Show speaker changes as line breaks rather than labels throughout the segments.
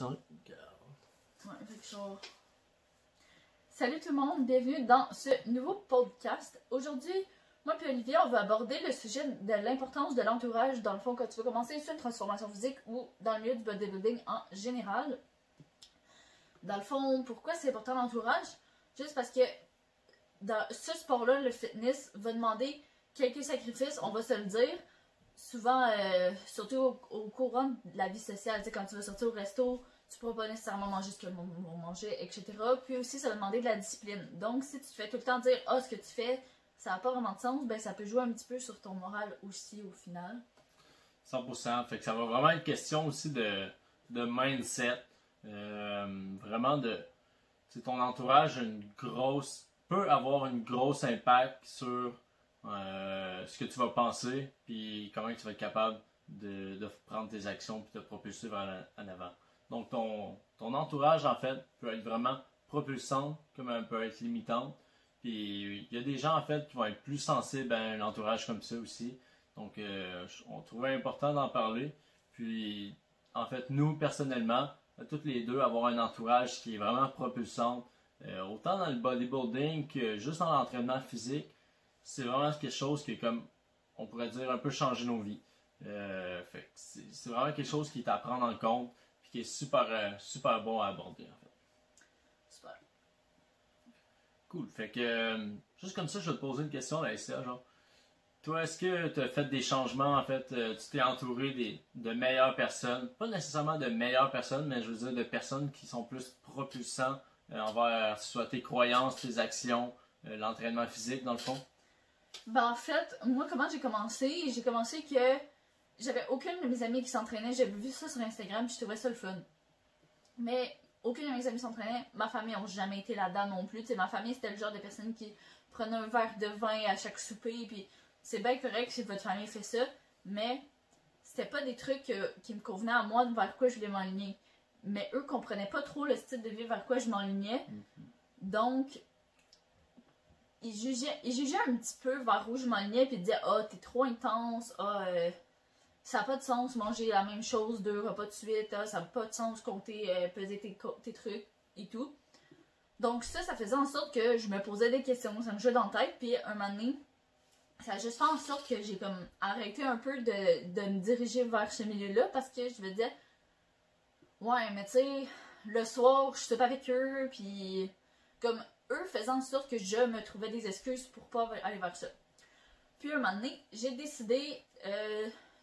Ouais, fait que genre... Salut tout le monde, bienvenue dans ce nouveau podcast. Aujourd'hui, moi et Olivier, on va aborder le sujet de l'importance de l'entourage, dans le fond, quand tu veux commencer sur une transformation physique ou dans le milieu du bodybuilding en général. Dans le fond, pourquoi c'est important l'entourage? Juste parce que dans ce sport-là, le fitness va demander quelques sacrifices, on va se le dire. Souvent, surtout au courant de la vie sociale, tu sais, quand tu vas sortir au resto, tu pourras pas nécessairement manger ce que le monde va manger, etc. Puis aussi, ça va demander de la discipline. Donc, si tu te fais tout le temps dire « Ah, ce que tu fais, ça n'a pas vraiment de sens », ben ça peut jouer un petit peu sur ton moral aussi, au final.
100%. Fait que ça va vraiment être question aussi de mindset. Vraiment de... ton entourage peut avoir une grosse impact sur ce que tu vas penser, puis comment tu vas être capable de prendre tes actions puis de te propulser vers en avant. Donc ton entourage en fait peut être vraiment propulsant comme elle peut être limitante. Puis il y a des gens en fait qui vont être plus sensibles à un entourage comme ça aussi. Donc on trouvait important d'en parler. Puis en fait nous personnellement, toutes les deux avoir un entourage qui est vraiment propulsant, autant dans le bodybuilding que juste dans l'entraînement physique. C'est vraiment quelque chose qui est comme, on pourrait dire, un peu changer nos vies. C'est vraiment quelque chose qui est à prendre en compte et qui est super bon à aborder en fait.
Super.
Cool. Fait que, juste comme ça, je vais te poser une question, Laïcia, genre. Toi, est-ce que tu as fait des changements, en fait, tu t'es entouré de meilleures personnes, pas nécessairement de meilleures personnes, mais je veux dire de personnes qui sont plus propulsantes envers soit tes croyances, tes actions, l'entraînement physique dans le fond?
Ben en fait, moi comment j'ai commencé? J'ai commencé que j'avais aucune de mes amies qui s'entraînait. J'avais vu ça sur Instagram et je trouvais ça le fun. Mais aucune de mes amies s'entraînait. Ma famille n'a jamais été là-dedans non plus. T'sais, ma famille c'était le genre de personnes qui prenaient un verre de vin à chaque souper. Puis c'est bien correct si votre famille fait ça. Mais c'était pas des trucs qui me convenaient à moi vers quoi je voulais m'aligner. Mais eux comprenaient pas trop le style de vie vers quoi je m'alignais. Donc ils jugeaient un petit peu vers où je m'alignais puis ils disaient « Ah, t'es trop intense, ça n'a pas de sens manger la même chose 2 repas de suite, ça n'a pas de sens compter, peser tes trucs et tout. » Donc ça faisait en sorte que je me posais des questions, ça me jouait dans la tête, puis un moment donné, ça a juste fait en sorte que j'ai comme arrêté un peu de me diriger vers ce milieu-là parce que je me disais « Ouais, mais tu sais, le soir, je suis pas avec eux, puis comme... » eux faisant en sorte que je me trouvais des excuses pour pas aller vers ça. Puis un moment donné, j'ai décidé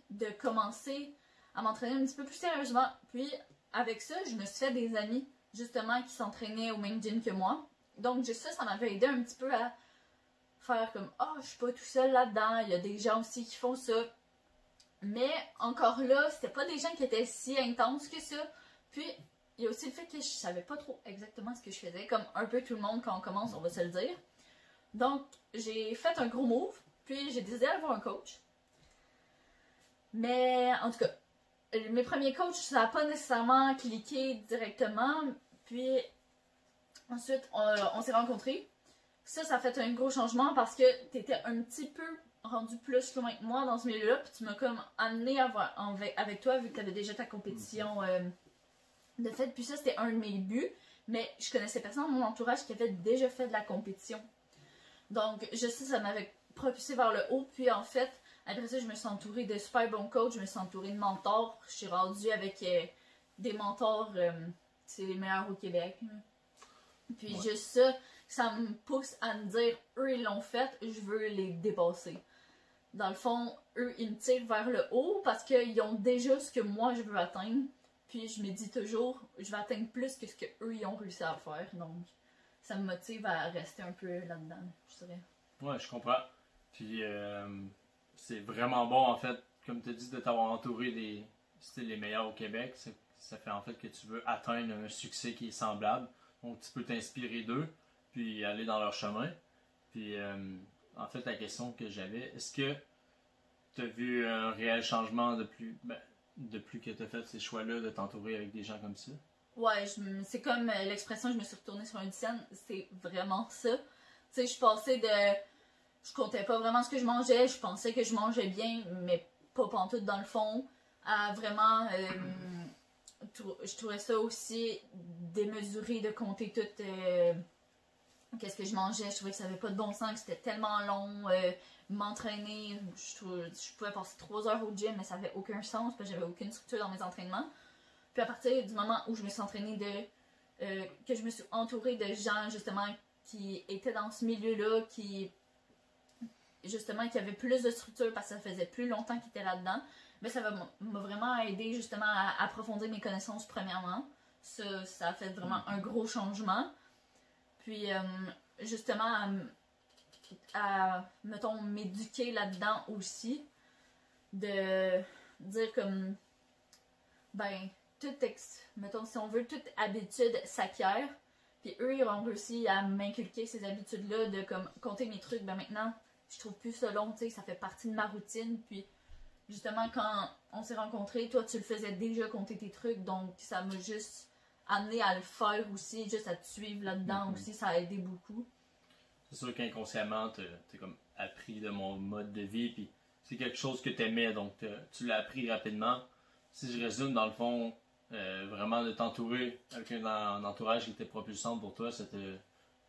de commencer à m'entraîner un petit peu plus sérieusement. Puis avec ça, je me suis fait des amis justement qui s'entraînaient au même gym que moi. Donc juste ça m'avait aidé un petit peu à faire comme « Ah, je suis pas tout seul là-dedans, il y a des gens aussi qui font ça. » Mais encore là, c'était pas des gens qui étaient si intenses que ça. Puis il y a aussi le fait que je savais pas trop exactement ce que je faisais, comme un peu tout le monde quand on commence, on va se le dire. Donc, j'ai fait un gros move, puis j'ai décidé d'aller voir un coach. Mais, en tout cas, mes premiers coachs, ça n'a pas nécessairement cliqué directement, puis ensuite, on s'est rencontrés. Ça a fait un gros changement parce que tu étais un petit peu rendu plus loin que moi dans ce milieu-là, puis tu m'as comme amené avec toi, vu que tu avais déjà ta compétition... de fait, puis ça c'était un de mes buts, mais je connaissais personne dans mon entourage qui avait déjà fait de la compétition. Donc je sais, ça m'avait propulsé vers le haut, puis en fait, après ça je me suis entourée de super bons coachs, je me suis entourée de mentors, je suis rendue avec des mentors, c'est les meilleurs au Québec. Puis ouais. Juste ça me pousse à me dire, eux ils l'ont fait, je veux les dépasser. Dans le fond, eux ils me tirent vers le haut parce qu'ils ont déjà ce que moi je veux atteindre. Puis je me dis toujours, je vais atteindre plus que ce qu'eux ils ont réussi à faire. Donc, ça me motive à rester un peu là-dedans, je dirais.
Ouais, je comprends. Puis, c'est vraiment bon, en fait, comme tu as dit, de t'avoir entouré les meilleurs au Québec. Ça fait en fait que tu veux atteindre un succès qui est semblable. Donc, tu peux t'inspirer d'eux, puis aller dans leur chemin. Puis, en fait, la question que j'avais, est-ce que tu as vu un réel changement depuis que tu as fait ces choix-là de t'entourer avec des gens comme ça?
Ouais, c'est comme l'expression je me suis retournée sur une scène, c'est vraiment ça. Tu sais, je passais de... Je comptais pas vraiment ce que je mangeais, je pensais que je mangeais bien, mais pas pantoute dans le fond, à vraiment je trouvais ça aussi démesuré de compter tout qu'est-ce que je mangeais. Je trouvais que ça avait pas de bon sens, que c'était tellement long. M'entraîner, je pouvais passer 3 heures au gym, mais ça avait aucun sens parce que j'avais aucune structure dans mes entraînements. Puis à partir du moment où je me suis entraînée que je me suis entourée de gens justement qui étaient dans ce milieu-là, qui avaient plus de structure parce que ça faisait plus longtemps qu'ils étaient là-dedans, mais ça m'a vraiment aidé justement à approfondir mes connaissances premièrement. Ça a fait vraiment un gros changement. Puis justement mettons, m'éduquer là-dedans aussi, de dire comme, ben, mettons, si on veut, toute habitude s'acquiert, puis eux, ils ont réussi à m'inculquer ces habitudes-là, de comme, compter mes trucs, ben maintenant, je trouve plus ça long, tu sais, ça fait partie de ma routine, puis justement, quand on s'est rencontrés, toi, tu le faisais déjà, compter tes trucs, donc ça m'a juste amené à le faire aussi, juste à te suivre là-dedans aussi, ça a aidé beaucoup.
C'est sûr qu'inconsciemment, t'as comme appris de mon mode de vie, puis c'est quelque chose que t'aimais, donc tu l'as appris rapidement. Si je résume, dans le fond, vraiment de t'entourer avec un entourage qui était propulsant pour toi, ça t'a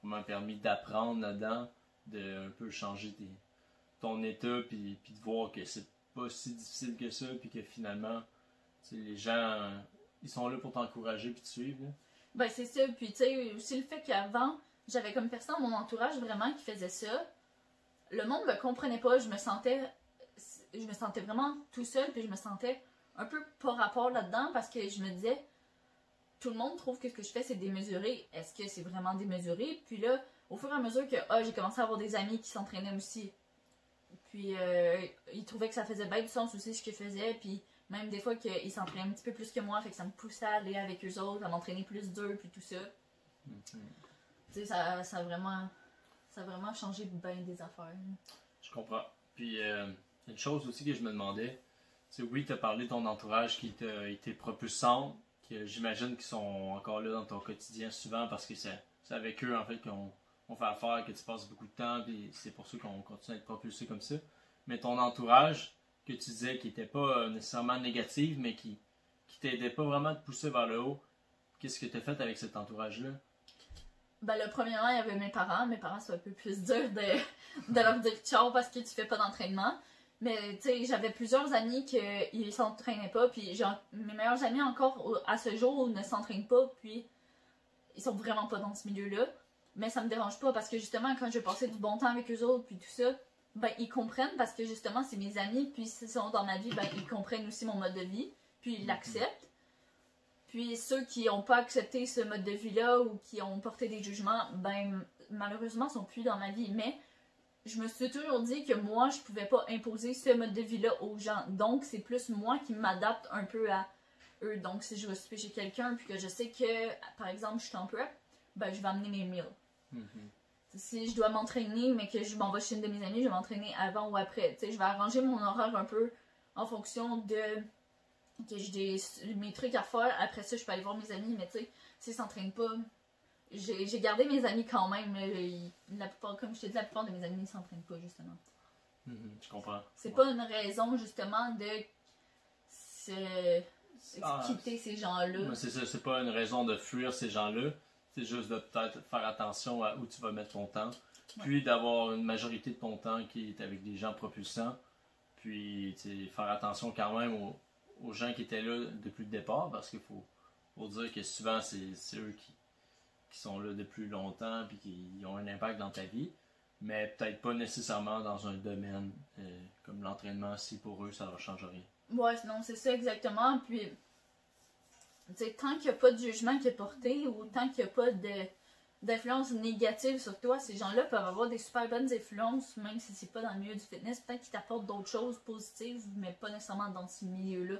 vraiment permis d'apprendre là-dedans, de un peu changer ton état, puis de voir que c'est pas si difficile que ça, puis que finalement, les gens, ils sont là pour t'encourager puis te suivre. Là.
Ben c'est ça, puis tu sais, aussi le fait qu'avant, j'avais comme personne dans mon entourage vraiment qui faisait ça. Le monde me comprenait pas, je me sentais vraiment tout seul, puis je me sentais un peu pas rapport là-dedans parce que je me disais, tout le monde trouve que ce que je fais c'est démesuré. Est-ce que c'est vraiment démesuré? Puis là, au fur et à mesure que j'ai commencé à avoir des amis qui s'entraînaient aussi, puis ils trouvaient que ça faisait bien du sens aussi ce que je faisais, puis même des fois qu'ils s'entraînaient un petit peu plus que moi, fait que ça me poussait à aller avec eux autres, à m'entraîner plus dur, puis tout ça. Tu sais, ça a vraiment changé bien des affaires.
Je comprends. Puis, une chose aussi que je me demandais, c'est oui, tu as parlé de ton entourage qui t'a été propulsant, que j'imagine qu'ils sont encore là dans ton quotidien souvent parce que c'est avec eux en fait qu'on fait affaire, que tu passes beaucoup de temps, puis c'est pour ça qu'on continue à être propulsé comme ça. Mais ton entourage, que tu disais qui n'était pas nécessairement négatif, mais qui t'aidait pas vraiment à te pousser vers le haut, qu'est-ce que tu as fait avec cet entourage-là?
Ben, le premièrement, il y avait mes parents. Mes parents, c'est un peu plus dur de leur dire ciao parce que tu fais pas d'entraînement. Mais, tu sais, j'avais plusieurs amis qui s'entraînaient pas. Puis, mes meilleurs amis encore, à ce jour, ne s'entraînent pas. Puis, ils sont vraiment pas dans ce milieu-là. Mais ça me dérange pas parce que, justement, quand je passais du bon temps avec eux autres, puis tout ça, ben, ils comprennent parce que, justement, c'est mes amis. Puis, s'ils sont dans ma vie, ben, ils comprennent aussi mon mode de vie. Puis, ils l'acceptent. Puis ceux qui n'ont pas accepté ce mode de vie-là ou qui ont porté des jugements, ben malheureusement sont plus dans ma vie. Mais je me suis toujours dit que moi, je pouvais pas imposer ce mode de vie-là aux gens. Donc c'est plus moi qui m'adapte un peu à eux. Donc si je vais souper chez quelqu'un puis que je sais que, par exemple, je suis en prep, ben je vais amener mes meals. Si je dois m'entraîner mais que je m'en vais chez une de mes amies, je vais m'entraîner avant ou après. Tu sais, je vais arranger mon horaire un peu en fonction de... que j'ai mes trucs à faire, après ça je peux aller voir mes amis, mais tu sais, s'ils s'entraînent pas, j'ai gardé mes amis quand même, la plupart, comme je te dis, la plupart de mes amis ne s'entraînent pas justement.
Je comprends.
C'est pas une raison justement de quitter ces gens-là.
C'est ça, c'est pas une raison de fuir ces gens-là, c'est juste de peut-être faire attention à où tu vas mettre ton temps, puis d'avoir une majorité de ton temps qui est avec des gens propulsants, puis faire attention quand même aux gens qui étaient là depuis le départ, parce qu'il faut dire que souvent c'est eux qui sont là depuis longtemps puis qui ont un impact dans ta vie, mais peut-être pas nécessairement dans un domaine comme l'entraînement, si pour eux ça ne change rien.
Ouais, non, c'est ça exactement. Puis, tu sais, tant qu'il n'y a pas de jugement qui est porté ou tant qu'il n'y a pas d'influence négative sur toi, ces gens-là peuvent avoir des super bonnes influences, même si c'est pas dans le milieu du fitness. Peut-être qu'ils t'apportent d'autres choses positives, mais pas nécessairement dans ce milieu-là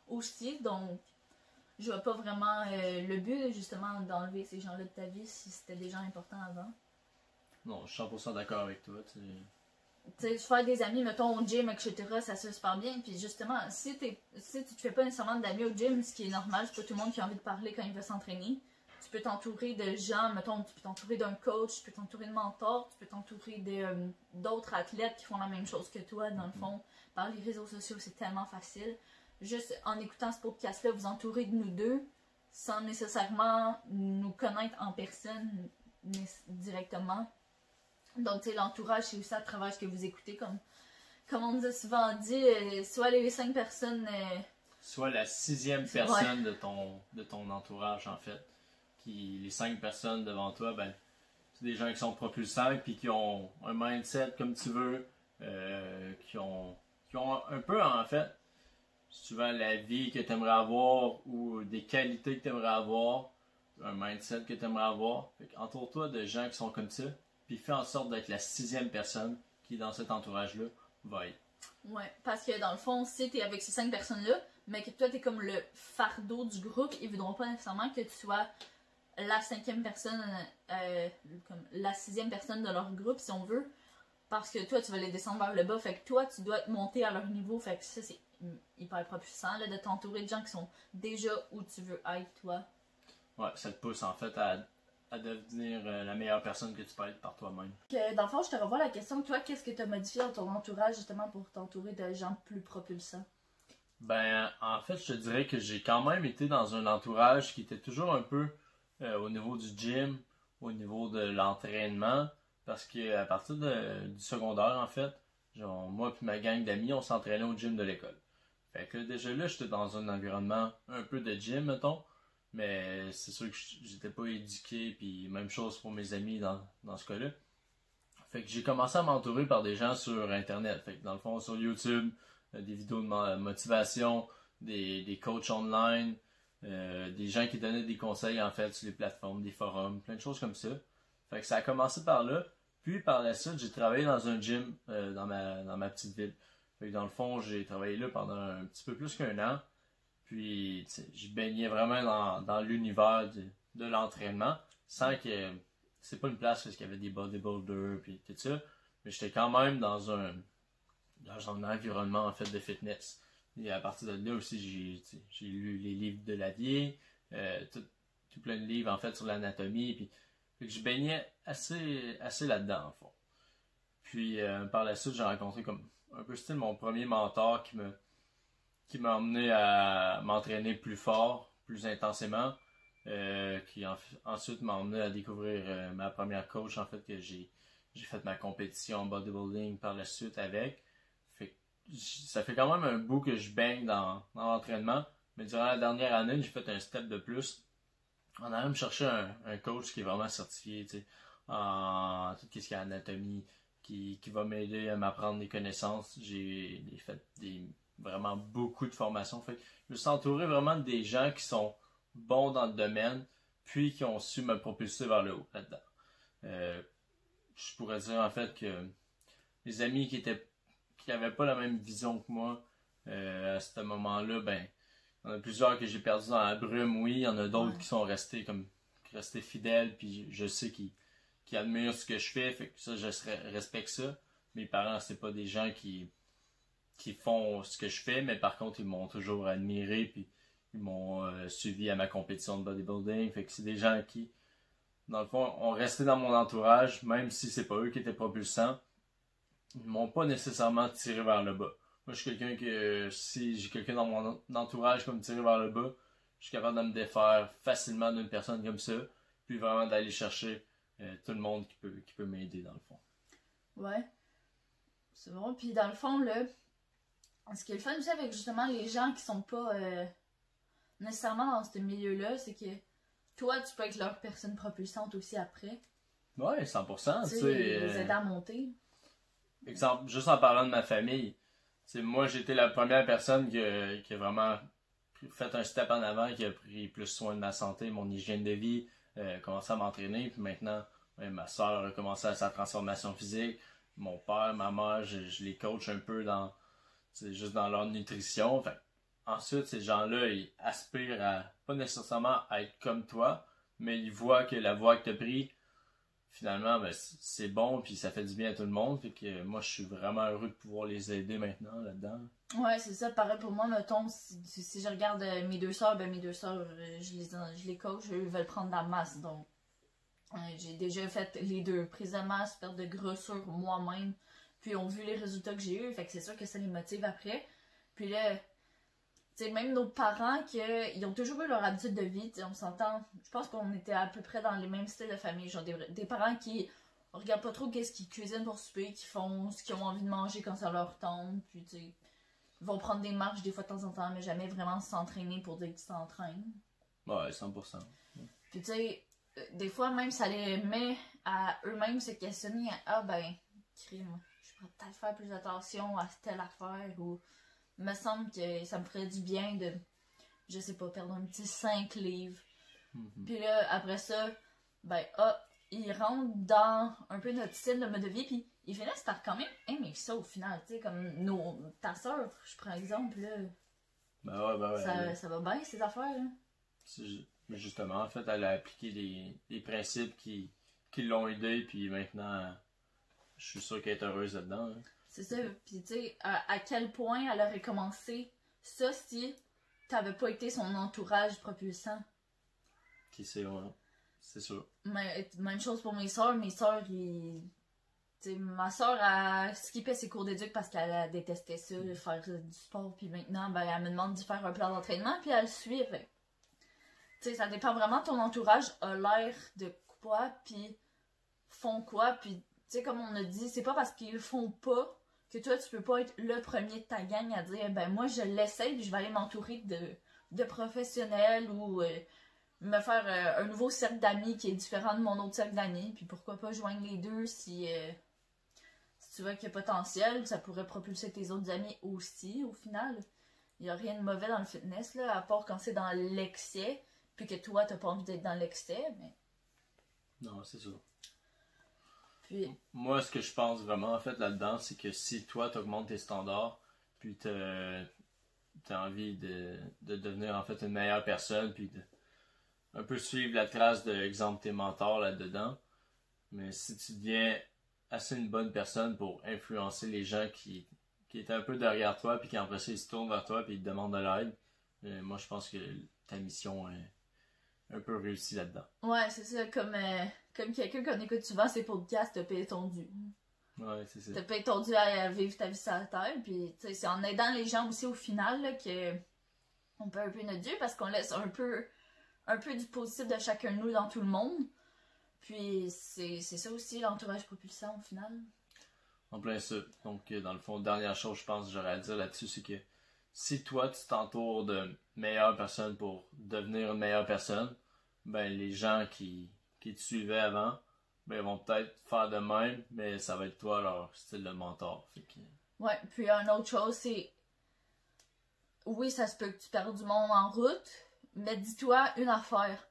aussi. Donc, je vois pas vraiment le but, justement, d'enlever ces gens-là de ta vie si c'était des gens importants avant.
Non, je suis 100% d'accord avec toi.
Tu sais, faire des amis, mettons, au gym, etc., ça se passe super bien. Puis justement, si tu te fais pas nécessairement d'amis au gym, ce qui est normal, c'est pas tout le monde qui a envie de parler quand il veut s'entraîner. Tu peux t'entourer de gens, mettons, tu peux t'entourer d'un coach, tu peux t'entourer de mentors, tu peux t'entourer d'autres athlètes qui font la même chose que toi, dans le fond. Par les réseaux sociaux, c'est tellement facile. juste en écoutant ce podcast-là, vous entourer de nous deux, sans nécessairement nous connaître en personne directement. Donc, tu sais, l'entourage, c'est aussi à travers ce que vous écoutez, comme on nous a souvent dit, soit les 5 personnes...
soit la 6e personne de ton entourage, en fait. Les 5 personnes devant toi, ben, c'est des gens qui sont propulsants, puis qui ont un mindset comme tu veux, qui ont un peu, en fait, souvent la vie que tu aimerais avoir ou des qualités que tu aimerais avoir, un mindset que tu aimerais avoir. Entoure-toi de gens qui sont comme ça, puis fais en sorte d'être la 6e personne qui, dans cet entourage-là, va être.
Ouais, parce que dans le fond, si t'es avec ces 5 personnes-là, mais que toi t'es comme le fardeau du groupe, ils voudront pas nécessairement que tu sois la 5e personne, comme la 6e personne de leur groupe, si on veut. Parce que toi, tu vas les descendre vers le bas. Fait que toi, tu dois te monter à leur niveau. Fait que ça, c'est hyper propulsant là, de t'entourer de gens qui sont déjà où tu veux être, toi.
Ouais, ça te pousse en fait à devenir la meilleure personne que tu peux être par toi-même.
Dans le fond, je te revois la question. Toi, qu'est-ce que tu as modifié dans ton entourage justement pour t'entourer de gens plus propulsants?
Ben, en fait, je te dirais que j'ai quand même été dans un entourage qui était toujours un peu au niveau du gym, au niveau de l'entraînement. Parce qu'à partir du secondaire, en fait, genre, moi et ma gang d'amis, on s'entraînait au gym de l'école. Fait que déjà là, j'étais dans un environnement un peu de gym, mettons. Mais c'est sûr que j'étais pas éduqué, puis même chose pour mes amis dans ce cas-là. Fait que j'ai commencé à m'entourer par des gens sur Internet. Fait que dans le fond, sur YouTube, des vidéos de motivation, des coachs online, des gens qui donnaient des conseils en fait sur les plateformes, des forums, plein de choses comme ça. Fait que ça a commencé par là. Puis par la suite, j'ai travaillé dans un gym dans ma petite ville. Fait que dans le fond, j'ai travaillé là pendant un petit peu plus qu'1 an. Puis je baignais vraiment dans l'univers de l'entraînement. Sans que c'est pas une place où il y avait des bodybuilders puis tout ça. Mais j'étais quand même dans un environnement en fait de fitness. Et à partir de là aussi, j'ai lu les livres de Lavier, tout plein de livres en fait sur l'anatomie. Puis fait que je baignais assez là-dedans, en fond. Puis par la suite, j'ai rencontré comme un peu style mon premier mentor qui m'a emmené à m'entraîner plus fort, plus intensément. Qui ensuite m'a emmené à découvrir ma première coach, en fait, que j'ai fait ma compétition en bodybuilding par la suite avec. Ça fait quand même un bout que je baigne dans l'entraînement. Mais durant la dernière année, j'ai fait un step de plus. On a même cherché un coach qui est vraiment certifié en tout ce qui est anatomie, qui va m'aider à m'apprendre des connaissances. J'ai fait vraiment beaucoup de formations. Fait que je me suis entouré vraiment des gens qui sont bons dans le domaine, puis qui ont su me propulser vers le haut là-dedans. Je pourrais dire en fait que les amis qui n'avaient pas la même vision que moi à ce moment-là, ben il y en a plusieurs que j'ai perdus dans la brume, oui. Il y en a d'autres qui sont restés fidèles, puis je sais qu'ils admirent ce que je fais, fait que ça, je respecte ça. Mes parents, c'est pas des gens qui font ce que je fais, mais par contre, ils m'ont toujours admiré, puis ils m'ont suivi à ma compétition de bodybuilding. Fait que c'est des gens qui, dans le fond, ont resté dans mon entourage, même si c'est pas eux qui étaient propulsants. Ils m'ont pas nécessairement tiré vers le bas. Moi, je suis quelqu'un que, si j'ai quelqu'un dans mon entourage comme tiré vers le bas, je suis capable de me défaire facilement d'une personne comme ça, puis vraiment d'aller chercher tout le monde qui peut m'aider dans le fond.
Ouais. C'est bon. Puis dans le fond, là, ce qui est le fun aussi avec justement les gens qui sont pas nécessairement dans ce milieu-là, c'est que toi, tu peux être leur personne propulsante aussi après.
Ouais, 100%.
Tu sais, les aider à monter.
Exemple, juste en parlant de ma famille, moi, j'ai été la première personne qui a vraiment fait un step en avant, qui a pris plus soin de ma santé, mon hygiène de vie, commencé à m'entraîner. Puis maintenant, ma soeur a commencé à sa transformation physique. Mon père, ma mère, je les coach un peu juste dans leur nutrition. Fait, ensuite, ces gens-là, ils aspirent à, pas nécessairement à être comme toi, mais ils voient que la voie que tu as prise, finalement, ben, c'est bon, puis ça fait du bien à tout le monde. Fait que moi, je suis vraiment heureux de pouvoir les aider maintenant là-dedans.
Ouais, c'est ça. Pareil pour moi, mettons, si je regarde mes 2 sœurs, ben mes 2 sœurs, je les coach, eux veulent prendre de la masse. Donc, j'ai déjà fait les 2, prise de masse, perte de grosseur moi-même. Puis, on vu les résultats que j'ai eus. Fait que c'est sûr que ça les motive après. Puis là, sais, même nos parents, ils ont toujours eu leur habitude de vie, on s'entend, je pense qu'on était à peu près dans les mêmes styles de famille, genre des parents qui regardent pas trop qu'est-ce qu'ils cuisinent pour souper, qui font ce qu'ils ont envie de manger quand ça leur tombe, puis tu sais, ils vont prendre des marches des fois de temps en temps, mais jamais vraiment s'entraîner pour dire qu'ils s'entraînent.
Ouais, 100%.
Puis tu sais, des fois même ça les met à eux-mêmes se questionner, ah ben, crime, je pourrais peut-être faire plus attention à telle affaire, ou il me semble que ça me ferait du bien de, je sais pas, perdre un petit 5 livres. Puis là, après ça, ben, ils rentrent dans un peu notre style de mode de vie, puis ils finissent par quand même aimer ça au final, tu sais, comme ta soeur, je prends exemple, là.
Ben ouais.
Ça va bien, ces affaires, là.
Mais justement, en fait, elle a appliqué les principes qui l'ont aidé, puis maintenant, je suis sûr qu'elle est heureuse là-dedans. Hein.
C'est ça, puis tu sais, à quel point elle aurait commencé ça si t'avais pas été son entourage propulsant.
Qui sait, ouais. C'est sûr.
Même chose pour mes soeurs, ma soeur a skippé ses cours d'éduc parce qu'elle a détesté ça, faire du sport, puis maintenant, ben, elle me demande d'y faire un plan d'entraînement, puis elle le suit. Tu sais, ça dépend vraiment de ton entourage, a l'air de quoi, puis font quoi, puis tu sais, comme on a dit, c'est pas parce qu'ils le font pas que toi, tu peux pas être le premier de ta gang à dire, ben moi, je l'essaye, puis je vais aller m'entourer de professionnels, ou me faire un nouveau cercle d'amis qui est différent de mon autre cercle d'amis, puis pourquoi pas joindre les deux si tu vois qu'il y a potentiel, ça pourrait propulser tes autres amis aussi, au final. Il n'y a rien de mauvais dans le fitness, là, à part quand c'est dans l'excès, puis que toi, t'as pas envie d'être dans l'excès, mais...
Non, c'est sûr.
Puis...
Moi, ce que je pense vraiment, en fait, là-dedans, c'est que si toi, t'augmentes tes standards, puis t'as envie de devenir, en fait, une meilleure personne, puis de un peu suivre la trace de, exemple, tes mentors là-dedans, mais si tu deviens assez une bonne personne pour influencer les gens qui étaient un peu derrière toi, puis qui après ça, ils se tournent vers toi, puis ils te demandent de l'aide, moi, je pense que ta mission est un peu réussie là-dedans.
Ouais, c'est ça, comme quelqu'un qu'on écoute souvent ces podcasts, t'as payé ton dû.
Ouais, c'est ça.
T'as payé ton dû à vivre ta vie sur la terre, puis c'est en aidant les gens aussi au final là, que on peut un peu notre dû, parce qu'on laisse un peu du positif de chacun de nous dans tout le monde. Puis c'est ça aussi l'entourage propulsant au final.
En plein ça. Donc, dans le fond, dernière chose, je pense, que j'aurais à dire là-dessus, c'est que si toi, tu t'entoures de meilleures personnes pour devenir une meilleure personne, ben les gens qui te suivaient avant, ben ils vont peut-être faire de même, mais ça va être toi leur style de mentor. Fait que...
Ouais, puis une autre chose, c'est... Oui, ça se peut que tu perdes du monde en route, mais dis-toi une affaire.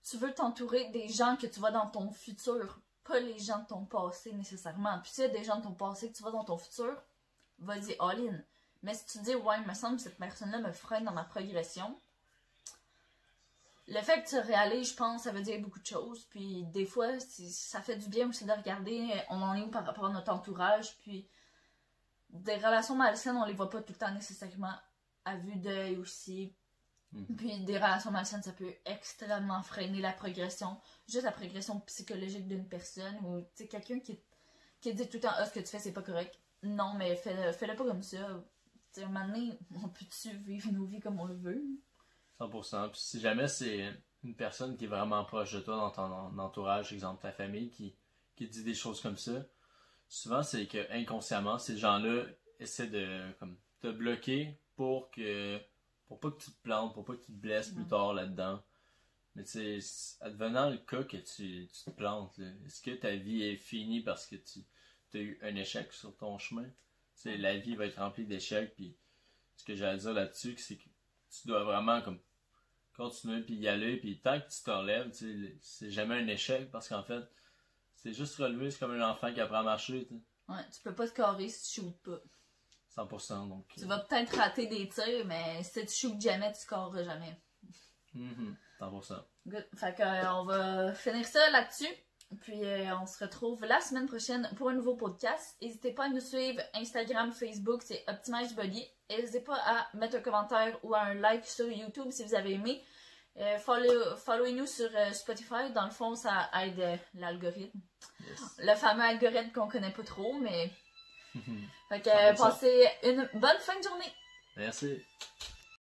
Tu veux t'entourer des gens que tu vois dans ton futur, pas les gens de ton passé nécessairement. Puis s'il y a des gens de ton passé que tu vois dans ton futur, vas-y all-in. Mais si tu dis, ouais, il me semble que cette personne-là me freine dans ma progression, le fait que tu réalises, je pense, ça veut dire beaucoup de choses. Puis des fois, ça fait du bien aussi de regarder on en est où par rapport à notre entourage. Puis des relations malsaines, on les voit pas tout le temps nécessairement à vue d'œil aussi. Puis des relations malsaines, ça peut extrêmement freiner la progression. Juste la progression psychologique d'une personne. Ou tu sais, quelqu'un qui dit tout le temps, ah, ce que tu fais, c'est pas correct. Non, mais fais-le pas comme ça. Tu sais, à un moment donné, on peut-tu vivre nos vies comme on le veut?
100%. Puis si jamais c'est une personne qui est vraiment proche de toi dans ton entourage, exemple ta famille, qui te dit des choses comme ça, souvent c'est que inconsciemment, ces gens-là essaient de comme, te bloquer pour pas que tu te plantes, pour pas que tu te blesses plus tard là-dedans. Mais tu sais, advenant le cas que tu te plantes, est-ce que ta vie est finie parce que tu as eu un échec sur ton chemin? T'sais, la vie va être remplie d'échecs, puis ce que j'ai à dire là-dessus, c'est que tu dois vraiment comme continuer puis y aller, puis tant que tu te relèves, c'est jamais un échec, parce qu'en fait, c'est juste relever, c'est comme un enfant qui apprend à marcher. T'sais.
Ouais, tu peux pas te carrer si tu shootes pas.
100%, donc...
Tu vas peut-être rater des tirs, mais si tu shootes jamais, tu carreras jamais.
100%.
Good. Fait qu'on va finir ça là-dessus. Puis on se retrouve la semaine prochaine pour un nouveau podcast. N'hésitez pas à nous suivre Instagram, Facebook, c'est Optimize Body. N'hésitez pas à mettre un commentaire ou un like sur YouTube si vous avez aimé. Followez-nous sur Spotify. Dans le fond, ça aide l'algorithme. Yes. Le fameux algorithme qu'on connaît pas trop, mais... fait que passez une bonne fin de journée.
Merci.